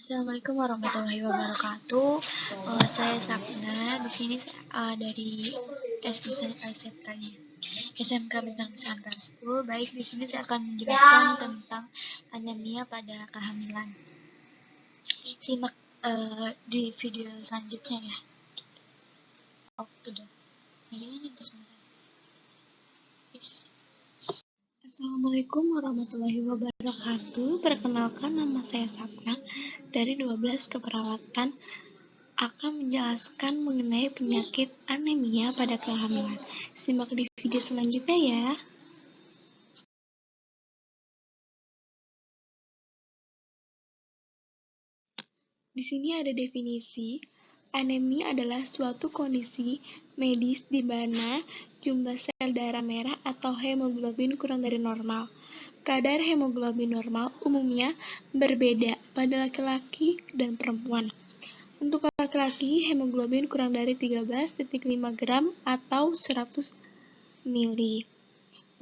Assalamualaikum warahmatullahi wabarakatuh. Saya Sapna. Di sini dari SMK Bintang Nusantara School. Baik, di sini saya akan menjelaskan tentang anemia pada kehamilan. Simak di video selanjutnya ya. Udah. Assalamualaikum warahmatullahi wabarakatuh. Perkenalkan, nama saya Sapna dari 12 Keperawatan, akan menjelaskan mengenai penyakit anemia pada kehamilan. Simak di video selanjutnya ya. Di sini ada definisi. Anemia adalah suatu kondisi medis di mana jumlah sel darah merah atau hemoglobin kurang dari normal. Kadar hemoglobin normal umumnya berbeda pada laki-laki dan perempuan. Untuk laki-laki, hemoglobin kurang dari 13,5 gram atau 100 mili.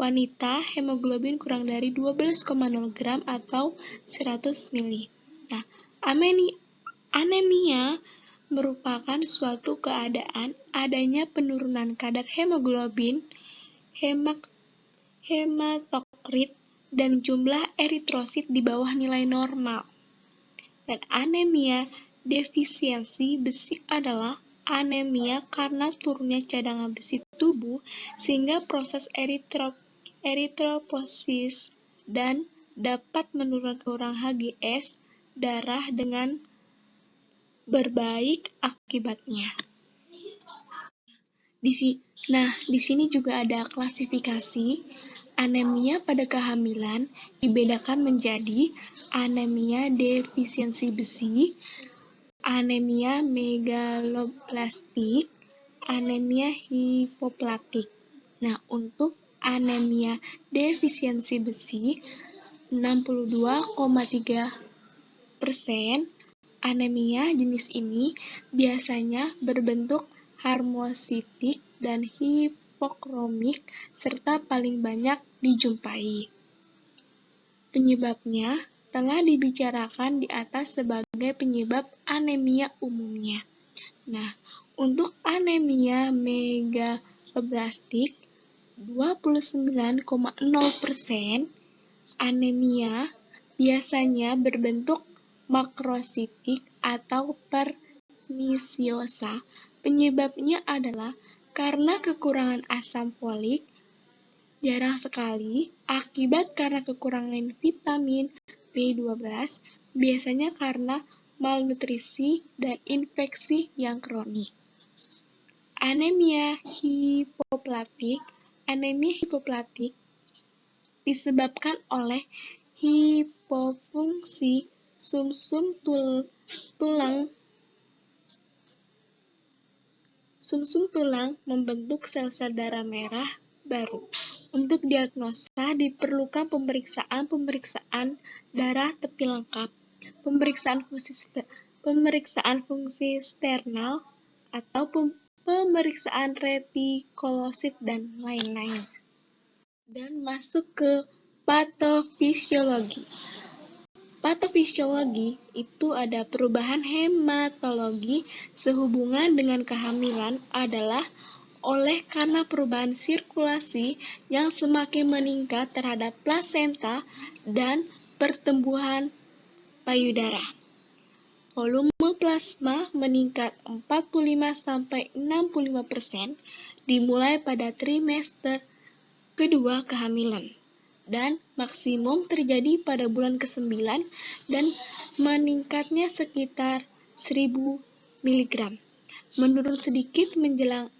Wanita, hemoglobin kurang dari 12,0 gram atau 100 mili. Nah, anemia merupakan suatu keadaan adanya penurunan kadar hemoglobin, hematokrit, dan jumlah eritrosit di bawah nilai normal. Dan anemia defisiensi besi adalah anemia karena turunnya cadangan besi tubuh sehingga proses eritropoiesis dan dapat menurunkan kurang HGS darah dengan berbaik akibatnya. Di sini juga ada klasifikasi. Anemia pada kehamilan dibedakan menjadi anemia defisiensi besi, anemia megaloblastik, anemia hipoplatik. Nah, untuk anemia defisiensi besi 62,3%. Anemia jenis ini biasanya berbentuk hermositik dan hipokromik serta paling banyak dijumpai. Penyebabnya telah dibicarakan di atas sebagai penyebab anemia umumnya. Nah, untuk anemia megaloblastik 29,0%. Anemia biasanya berbentuk makrositik atau pernisiosa. Penyebabnya adalah karena kekurangan asam folik, jarang sekali akibat karena kekurangan vitamin B12, biasanya karena malnutrisi dan infeksi yang kronik. Anemia hipoplatik disebabkan oleh hipofungsi sumsum tulang membentuk sel-sel darah merah baru. Untuk diagnosa diperlukan pemeriksaan darah tepi lengkap, pemeriksaan fungsi sternal atau pemeriksaan retikulosit dan lain-lain. Dan masuk ke patofisiologi. Patofisiologi itu ada perubahan hematologi sehubungan dengan kehamilan adalah oleh karena perubahan sirkulasi yang semakin meningkat terhadap plasenta dan pertumbuhan payudara. Volume plasma meningkat 45-65% dimulai pada trimester kedua kehamilan, dan maksimum terjadi pada bulan ke-9 dan meningkatnya sekitar 1000 mg. Menurun sedikit menjelang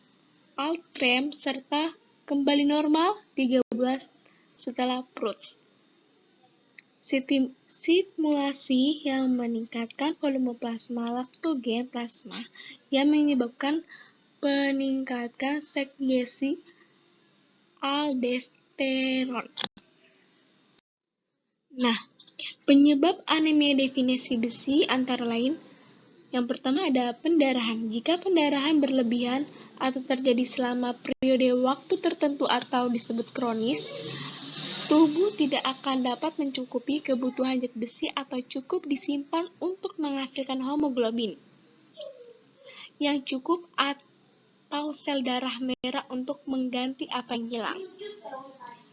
altrem serta kembali normal 3 bulan setelah PRUD. Stimulasi yang meningkatkan volume plasma laktogen plasma yang menyebabkan peningkatan sekresi aldosteron. Nah, penyebab anemia defisiensi besi antara lain, yang pertama ada pendarahan. Jika pendarahan berlebihan atau terjadi selama periode waktu tertentu atau disebut kronis, tubuh tidak akan dapat mencukupi kebutuhan zat besi atau cukup disimpan untuk menghasilkan hemoglobin yang cukup atau sel darah merah untuk mengganti apa yang hilang.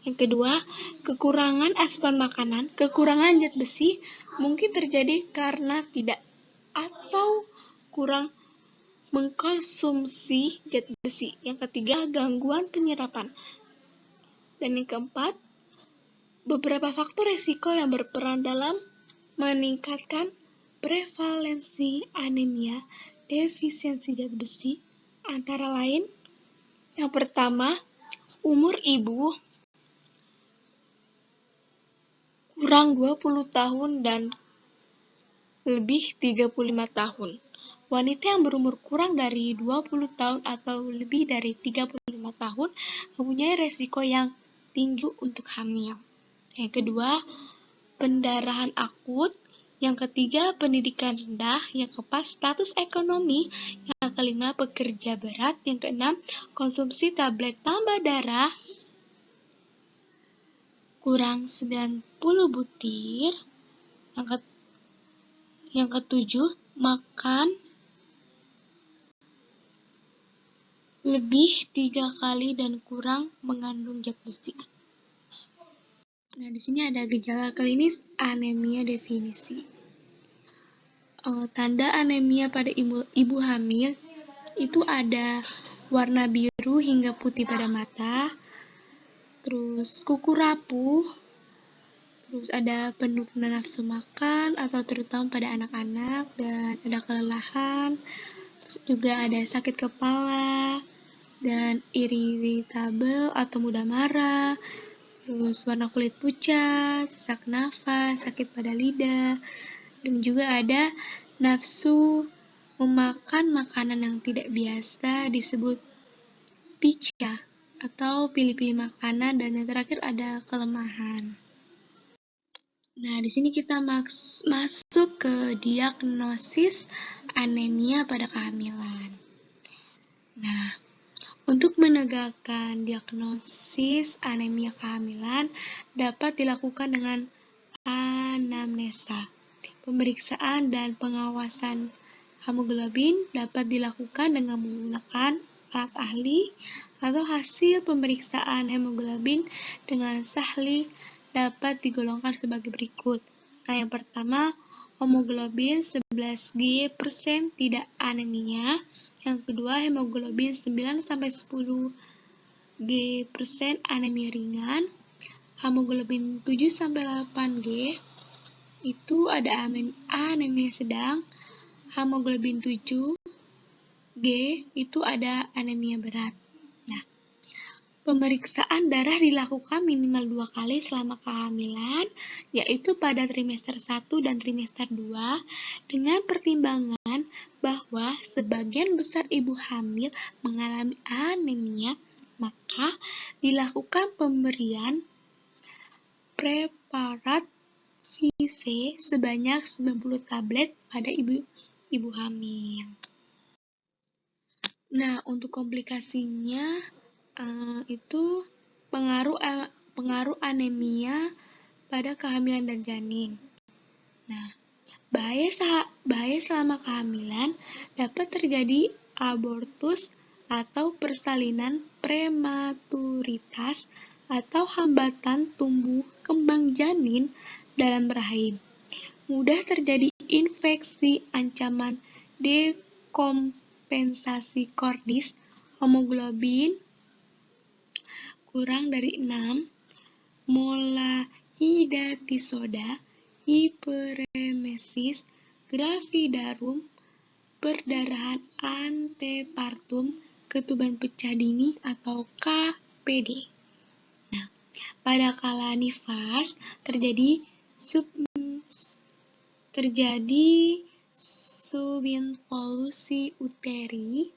Yang kedua, kekurangan asupan makanan. Kekurangan zat besi mungkin terjadi karena tidak atau kurang mengkonsumsi zat besi. Yang ketiga, gangguan penyerapan. Dan yang keempat, beberapa faktor risiko yang berperan dalam meningkatkan prevalensi anemia defisiensi zat besi antara lain, yang pertama, umur ibu kurang 20 tahun dan lebih 35 tahun. Wanita yang berumur kurang dari 20 tahun atau lebih dari 35 tahun mempunyai resiko yang tinggi untuk hamil. Yang kedua, pendarahan akut. Yang ketiga, pendidikan rendah. Yang keempat, status ekonomi. Yang kelima, pekerja berat. Yang keenam, konsumsi tablet tambah darah kurang 90 butir. Yang ketujuh, makan lebih 3 kali dan kurang mengandung zat besi. Nah, di sini ada gejala klinis anemia definisi. Tanda anemia pada ibu hamil itu ada warna biru hingga putih pada mata, terus kuku rapuh, terus ada penurunan nafsu makan atau terutama pada anak-anak, dan ada kelelahan, terus juga ada sakit kepala dan irritable atau mudah marah, terus warna kulit pucat, sesak nafas, sakit pada lidah, dan juga ada nafsu memakan makanan yang tidak biasa disebut pica atau pilih-pilih makanan, dan yang terakhir ada kelemahan. Nah, di sini kita masuk ke diagnosis anemia pada kehamilan. Nah, untuk menegakkan diagnosis anemia kehamilan dapat dilakukan dengan anamnesa. Pemeriksaan dan pengawasan hemoglobin dapat dilakukan dengan menggunakan alat ahli atau hasil pemeriksaan hemoglobin dengan sahli dapat digolongkan sebagai berikut. Nah, yang pertama, hemoglobin 11G% tidak anemia. Yang kedua, hemoglobin 9-10G% anemia ringan. Hemoglobin 7-8G itu ada anemia sedang. Hemoglobin 7G itu ada anemia berat. Nah, pemeriksaan darah dilakukan minimal 2 kali selama kehamilan, yaitu pada trimester 1 dan trimester 2, dengan pertimbangan bahwa sebagian besar ibu hamil mengalami anemia, maka dilakukan pemberian preparat VC sebanyak 90 tablet pada ibu hamil. Nah, untuk komplikasinya itu pengaruh anemia pada kehamilan dan janin. Nah, bahaya selama kehamilan dapat terjadi abortus atau persalinan prematuritas atau hambatan tumbuh kembang janin dalam rahim. Mudah terjadi infeksi, ancaman dekompensasi kordis, hemoglobin kurang dari 6, molahidatisoda, hiperemesis gravidarum, perdarahan antepartum, ketuban pecah dini atau KPD. Nah, pada kala nifas terjadi subinvolusi uteri,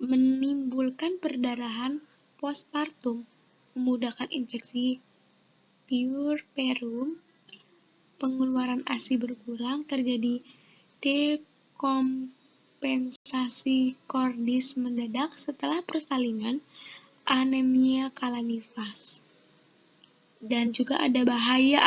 menimbulkan perdarahan postpartum, memudahkan infeksi puerperum, pengeluaran ASI berkurang, terjadi dekompensasi kordis mendadak setelah persalinan, anemia kala nifas. Dan juga ada bahaya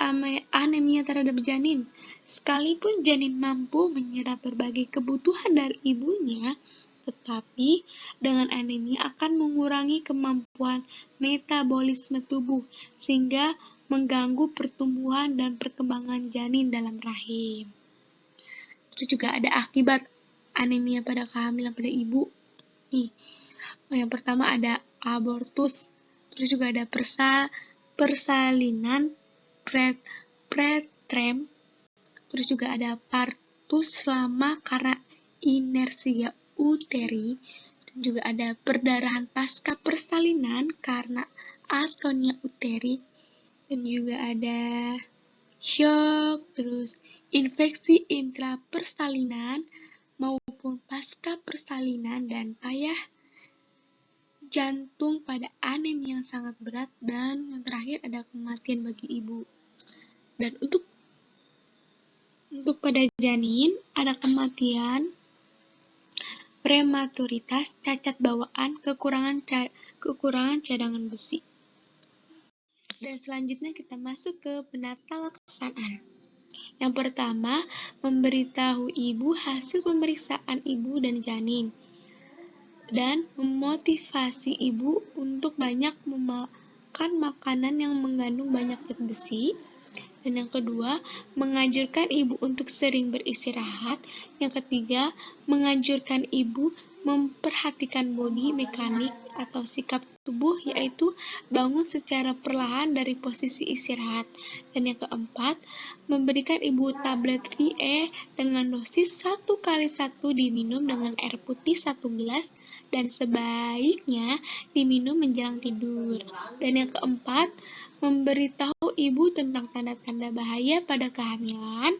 anemia terhadap janin. Sekalipun janin mampu menyerap berbagai kebutuhan dari ibunya, tetapi dengan anemia akan mengurangi kemampuan metabolisme tubuh, sehingga mengganggu pertumbuhan dan perkembangan janin dalam rahim. Terus juga ada akibat anemia pada kehamilan pada ibu. Nih, yang pertama ada abortus, terus juga ada persalinan preterm, terus juga ada partus lama karena inersia uteri, dan juga ada perdarahan pasca persalinan karena atonia uteri, dan juga ada shock, terus infeksi intrapersalinan maupun pasca persalinan, dan payah jantung pada anemia yang sangat berat, dan yang terakhir ada kematian bagi ibu. Dan untuk pada janin ada kematian, prematuritas, cacat bawaan, kekurangan cadangan besi. Dan selanjutnya kita masuk ke penata laksanaan. Yang pertama, memberitahu ibu hasil pemeriksaan ibu dan janin, dan memotivasi ibu untuk banyak memakan makanan yang mengandung banyak zat besi. Dan yang kedua, menganjurkan ibu untuk sering beristirahat. Yang ketiga, menganjurkan ibu memperhatikan body mekanik atau sikap tubuh, yaitu bangun secara perlahan dari posisi istirahat. Dan yang keempat, memberikan ibu tablet VE dengan dosis 1x1 diminum dengan air putih 1 gelas, dan sebaiknya diminum menjelang tidur. Dan yang keempat, memberitahu ibu tentang tanda-tanda bahaya pada kehamilan.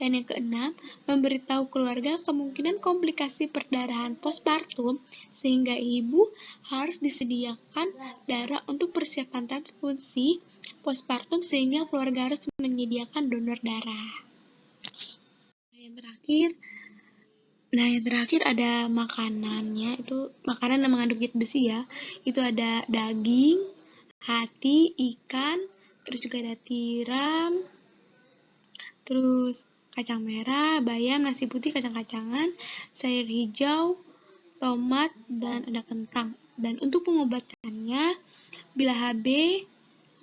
Dan yang keenam, memberitahu keluarga kemungkinan komplikasi perdarahan postpartum, sehingga ibu harus disediakan darah untuk persiapan transfusi postpartum, sehingga keluarga harus menyediakan donor darah. Yang terakhir ada makanannya, itu makanan yang mengandung zat besi ya. Itu ada daging, hati, ikan, terus juga ada tiram, terus kacang merah, bayam, nasi putih, kacang-kacangan, sayur hijau, tomat, dan ada kentang. Dan untuk pengobatannya, bila HB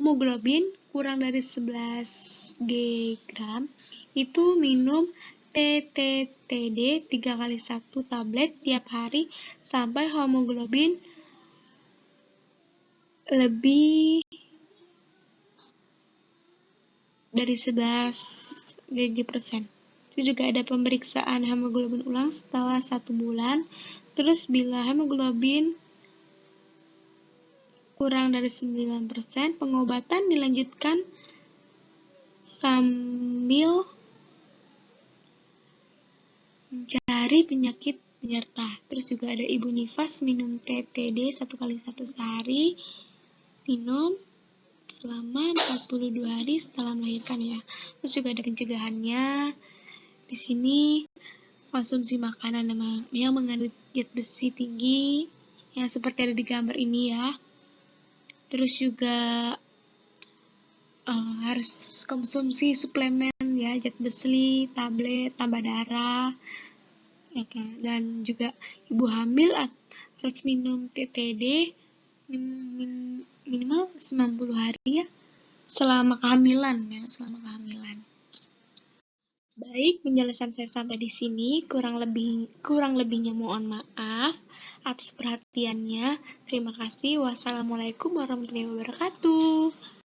hemoglobin kurang dari 11 g itu minum TTTD 3x1 tablet tiap hari sampai hemoglobin lebih dari 11 g%. Terus juga ada pemeriksaan hemoglobin ulang setelah 1 bulan. Terus bila hemoglobin kurang dari 9%, pengobatan dilanjutkan sambil mencari penyakit penyerta. Terus juga ada ibu nifas minum TTD 1x1 sehari, minum selama 42 hari setelah melahirkan ya. Terus juga ada pencegahannya. Di sini konsumsi makanan yang mengandung zat besi tinggi, yang seperti ada di gambar ini ya. Terus juga harus konsumsi suplemen ya, zat besi, tablet, tambah darah, ya kan? Dan juga ibu hamil harus minum TTD minimal 90 hari ya, selama kehamilan. Baik, penjelasan saya sampai di sini. Kurang lebihnya mohon maaf atas perhatiannya. Terima kasih. Wassalamualaikum warahmatullahi wabarakatuh.